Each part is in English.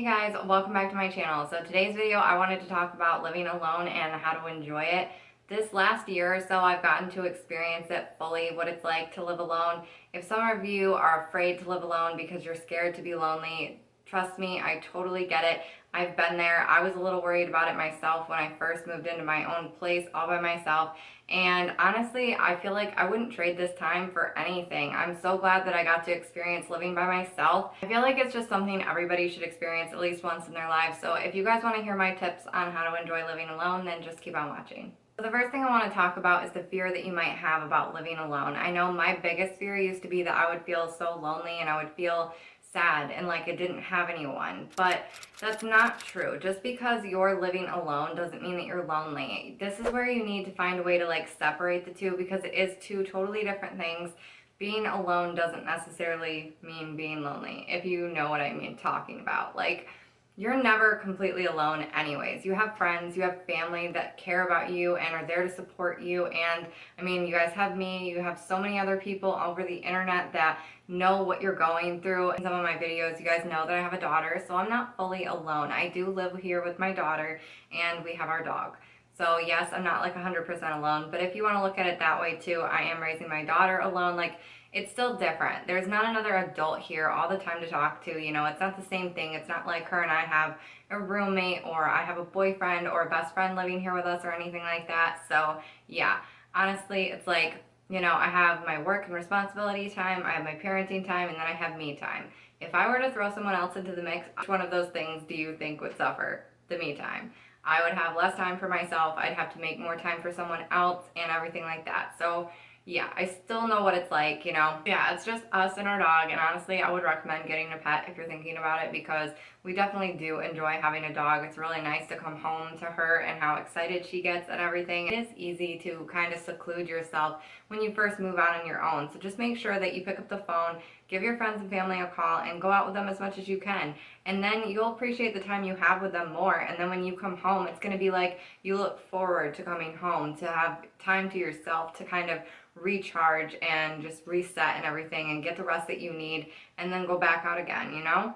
Hey guys, welcome back to my channel. So today's video I wanted to talk about living alone and how to enjoy it. This last year or so I've gotten to experience it fully, what it's like to live alone. If some of you are afraid to live alone because you're scared to be lonely, trust me, I totally get it. I've been there. I was a little worried about it myself when I first moved into my own place all by myself. And honestly, I feel like I wouldn't trade this time for anything. I'm so glad that I got to experience living by myself. I feel like it's just something everybody should experience at least once in their lives. So if you guys want to hear my tips on how to enjoy living alone, then just keep on watching. So the first thing I want to talk about is the fear that you might have about living alone. I know my biggest fear used to be that I would feel so lonely and I would feel sad and like I didn't have anyone, but that's not true. Just because you're living alone doesn't mean that you're lonely. This is where you need to find a way to like separate the two, because it is two totally different things. Being alone doesn't necessarily mean being lonely, if you know what I mean talking about. Like, you're never completely alone anyways. You have friends, you have family that care about you and are there to support you. And I mean, you guys have me, you have so many other people over the internet that know what you're going through. In some of my videos, you guys know that I have a daughter, so I'm not fully alone. I do live here with my daughter and we have our dog. So yes, I'm not like 100% alone, but if you want to look at it that way too, I am raising my daughter alone. Like, it's still different. There's not another adult here all the time to talk to, you know, it's not the same thing. It's not like her and I have a roommate or I have a boyfriend or a best friend living here with us or anything like that. So yeah, honestly, it's like, you know, I have my work and responsibility time, I have my parenting time, and then I have me time. If I were to throw someone else into the mix, which one of those things do you think would suffer? The me time. I would have less time for myself, I'd have to make more time for someone else and everything like that. So yeah, I still know what it's like, you know. Yeah, it's just us and our dog, and honestly, I would recommend getting a pet if you're thinking about it, because we definitely do enjoy having a dog. It's really nice to come home to her and how excited she gets and everything. It is easy to kind of seclude yourself when you first move out on your own, so just make sure that you pick up the phone, give your friends and family a call, and go out with them as much as you can. And then you'll appreciate the time you have with them more, and then when you come home, it's going to be like you look forward to coming home, to have time to yourself, to kind of recharge and just reset and everything and get the rest that you need, and then go back out again, you know?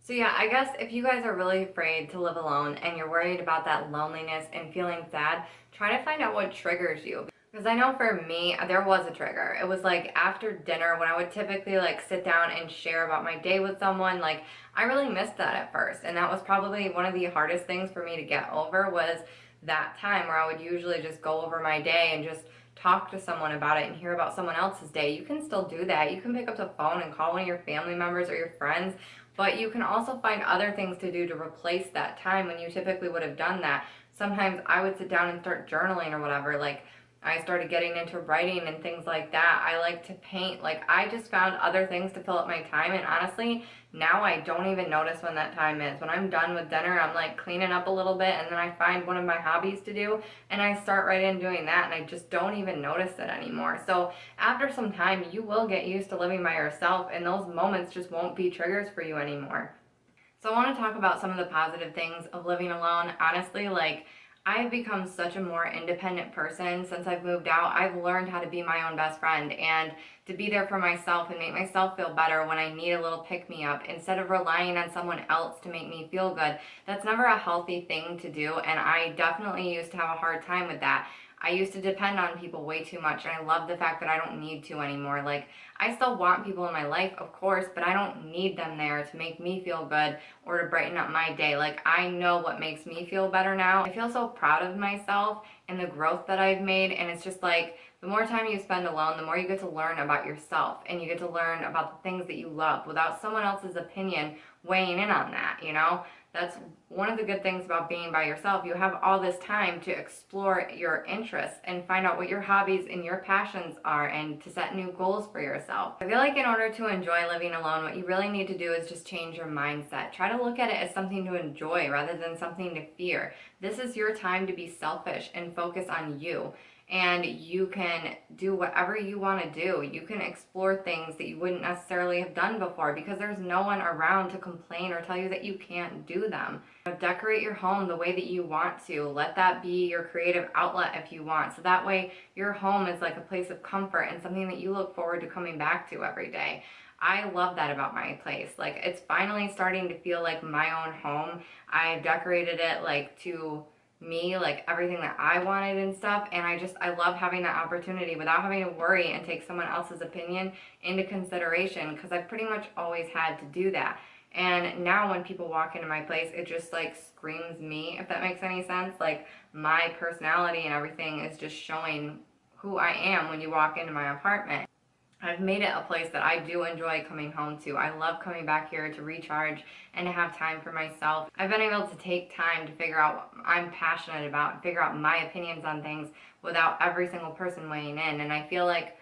So yeah, I guess if you guys are really afraid to live alone and you're worried about that loneliness and feeling sad, try to find out what triggers you. Because I know for me, there was a trigger. It was like after dinner when I would typically like sit down and share about my day with someone. Like, I really missed that at first, and that was probably one of the hardest things for me to get over, was that time where I would usually just go over my day and just talk to someone about it and hear about someone else's day. You can still do that. You can pick up the phone and call one of your family members or your friends, but you can also find other things to do to replace that time when you typically would have done that. Sometimes I would sit down and start journaling or whatever. Like, I started getting into writing and things like that. I like to paint. Like, I just found other things to fill up my time, and honestly, now I don't even notice when that time is. When I'm done with dinner, I'm like cleaning up a little bit, and then I find one of my hobbies to do, and I start right in doing that, and I just don't even notice it anymore. So after some time, you will get used to living by yourself, and those moments just won't be triggers for you anymore. So I want to talk about some of the positive things of living alone. Honestly, like, I've become such a more independent person since I've moved out. I've learned how to be my own best friend and to be there for myself and make myself feel better when I need a little pick-me-up instead of relying on someone else to make me feel good. That's never a healthy thing to do, and I definitely used to have a hard time with that. I used to depend on people way too much, and I love the fact that I don't need to anymore. Like, I still want people in my life, of course, but I don't need them there to make me feel good or to brighten up my day. Like, I know what makes me feel better now. I feel so proud of myself and the growth that I've made, and it's just like, the more time you spend alone, the more you get to learn about yourself, and you get to learn about the things that you love without someone else's opinion weighing in on that, you know? That's one of the good things about being by yourself. You have all this time to explore your interests and find out what your hobbies and your passions are, and to set new goals for yourself. I feel like in order to enjoy living alone, what you really need to do is just change your mindset. Try to look at it as something to enjoy rather than something to fear. This is your time to be selfish and focus on you. And you can do whatever you want to do. You can explore things that you wouldn't necessarily have done before, because there's no one around to complain or tell you that you can't do them. Decorate your home the way that you want to. Let that be your creative outlet if you want. So that way your home is like a place of comfort and something that you look forward to coming back to every day. I love that about my place. Like, it's finally starting to feel like my own home. I decorated it like to me, like everything that I wanted and stuff, and I love having that opportunity without having to worry and take someone else's opinion into consideration, because I pretty much always had to do that. And now when people walk into my place, it just like screams me, if that makes any sense. Like, my personality and everything is just showing who I am when you walk into my apartment. I've made it a place that I do enjoy coming home to. I love coming back here to recharge and to have time for myself. I've been able to take time to figure out what I'm passionate about, figure out my opinions on things without every single person weighing in. And I feel like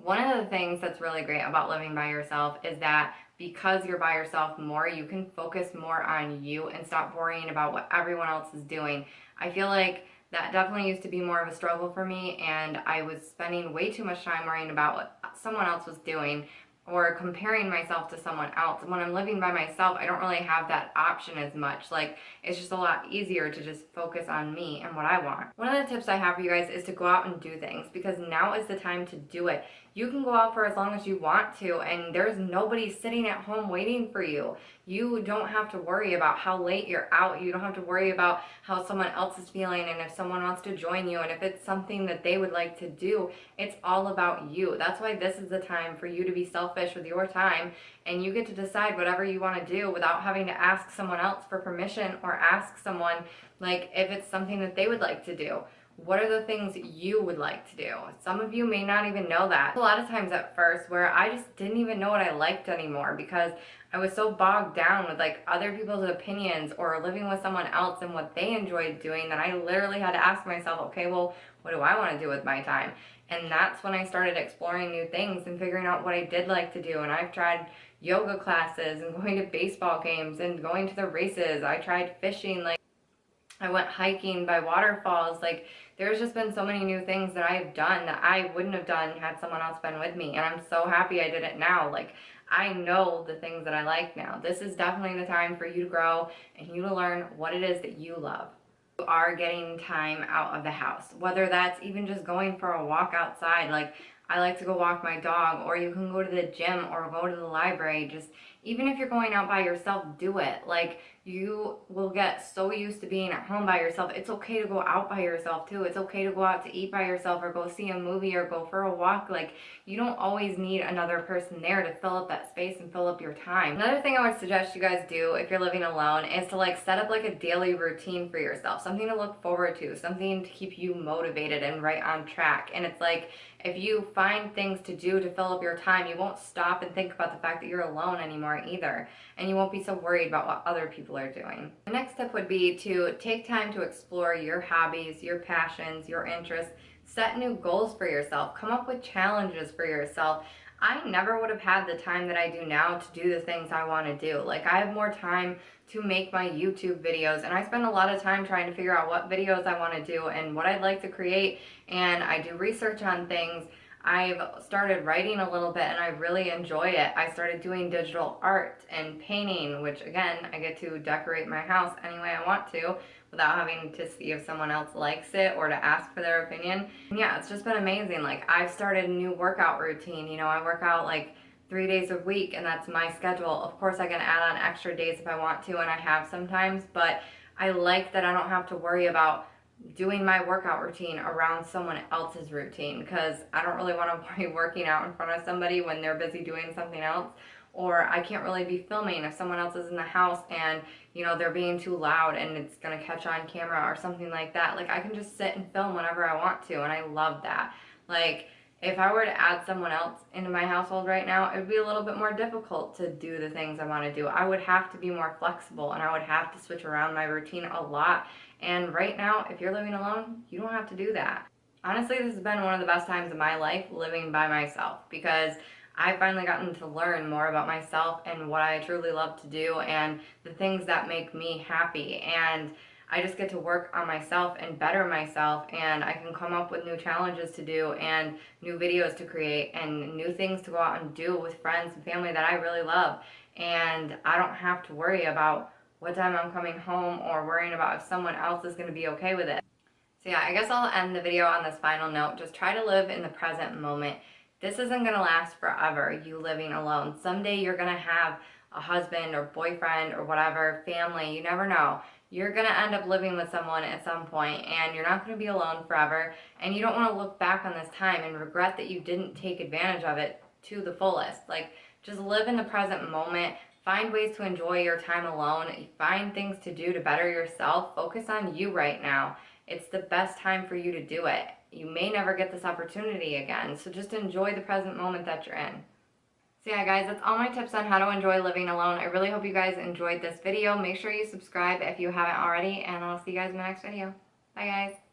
one of the things that's really great about living by yourself is that because you're by yourself more, you can focus more on you and stop worrying about what everyone else is doing. I feel like that definitely used to be more of a struggle for me, and I was spending way too much time worrying about what someone else was doing or comparing myself to someone else. When I'm living by myself, I don't really have that option as much. Like, it's just a lot easier to just focus on me and what I want. One of the tips I have for you guys is to go out and do things, because now is the time to do it. You can go out for as long as you want to, and there's nobody sitting at home waiting for you. You don't have to worry about how late you're out. You don't have to worry about how someone else is feeling and if someone wants to join you and if it's something that they would like to do. It's all about you. That's why this is the time for you to be selfish with your time, and you get to decide whatever you want to do without having to ask someone else for permission or ask someone like if it's something that they would like to do. What are the things you would like to do? Some of you may not even know that. A lot of times at first where I just didn't even know what I liked anymore, because I was so bogged down with like other people's opinions or living with someone else and what they enjoyed doing, that I literally had to ask myself, okay, well, what do I want to do with my time? And that's when I started exploring new things and figuring out what I did like to do. And I've tried yoga classes and going to baseball games and going to the races. I tried fishing, like I went hiking by waterfalls. Like, there's just been so many new things that I've done that I wouldn't have done had someone else been with me. And I'm so happy I did it now. Like, I know the things that I like now. This is definitely the time for you to grow and you to learn what it is that you love. You are getting time out of the house, whether that's even just going for a walk outside. Like, I like to go walk my dog, or you can go to the gym or go to the library. Just even if you're going out by yourself, do it. Like, you will get so used to being at home by yourself. It's okay to go out by yourself too. It's okay to go out to eat by yourself or go see a movie or go for a walk. Like, you don't always need another person there to fill up that space and fill up your time. Another thing I would suggest you guys do if you're living alone is to like set up like a daily routine for yourself, something to look forward to, something to keep you motivated and right on track. And it's like, if you find things to do to fill up your time, you won't stop and think about the fact that you're alone anymore either. And you won't be so worried about what other people are doing. The next tip would be to take time to explore your hobbies, your passions, your interests. Set new goals for yourself. Come up with challenges for yourself. I never would have had the time that I do now to do the things I want to do. Like, I have more time to make my YouTube videos, and I spend a lot of time trying to figure out what videos I want to do and what I'd like to create, and I do research on things. I've started writing a little bit and I really enjoy it. I started doing digital art and painting, which again, I get to decorate my house any way I want to without having to see if someone else likes it or to ask for their opinion. And yeah, it's just been amazing. Like, I've started a new workout routine. You know, I work out like 3 days a week, and that's my schedule. Of course, I can add on extra days if I want to, and I have sometimes, but I like that I don't have to worry about doing my workout routine around someone else's routine, because I don't really want to be working out in front of somebody when they're busy doing something else, or I can't really be filming if someone else is in the house and, you know, they're being too loud and it's going to catch on camera or something like that. Like, I can just sit and film whenever I want to, and I love that. Like, if I were to add someone else into my household right now, it would be a little bit more difficult to do the things I want to do. I would have to be more flexible, and I would have to switch around my routine a lot. And right now, if you're living alone, you don't have to do that. Honestly, this has been one of the best times of my life living by myself, because I've finally gotten to learn more about myself and what I truly love to do and the things that make me happy. And I just get to work on myself and better myself, and I can come up with new challenges to do and new videos to create and new things to go out and do with friends and family that I really love. And I don't have to worry about what time I'm coming home or worrying about if someone else is going to be okay with it. So yeah, I guess I'll end the video on this final note. Just try to live in the present moment. This isn't going to last forever, you living alone. Someday you're going to have a husband or boyfriend or whatever, family, you never know. You're going to end up living with someone at some point, and you're not going to be alone forever, and you don't want to look back on this time and regret that you didn't take advantage of it to the fullest. Like, just live in the present moment. Find ways to enjoy your time alone. Find things to do to better yourself. Focus on you right now. It's the best time for you to do it. You may never get this opportunity again, so just enjoy the present moment that you're in. So yeah, guys, that's all my tips on how to enjoy living alone. I really hope you guys enjoyed this video. Make sure you subscribe if you haven't already, and I'll see you guys in the next video. Bye, guys.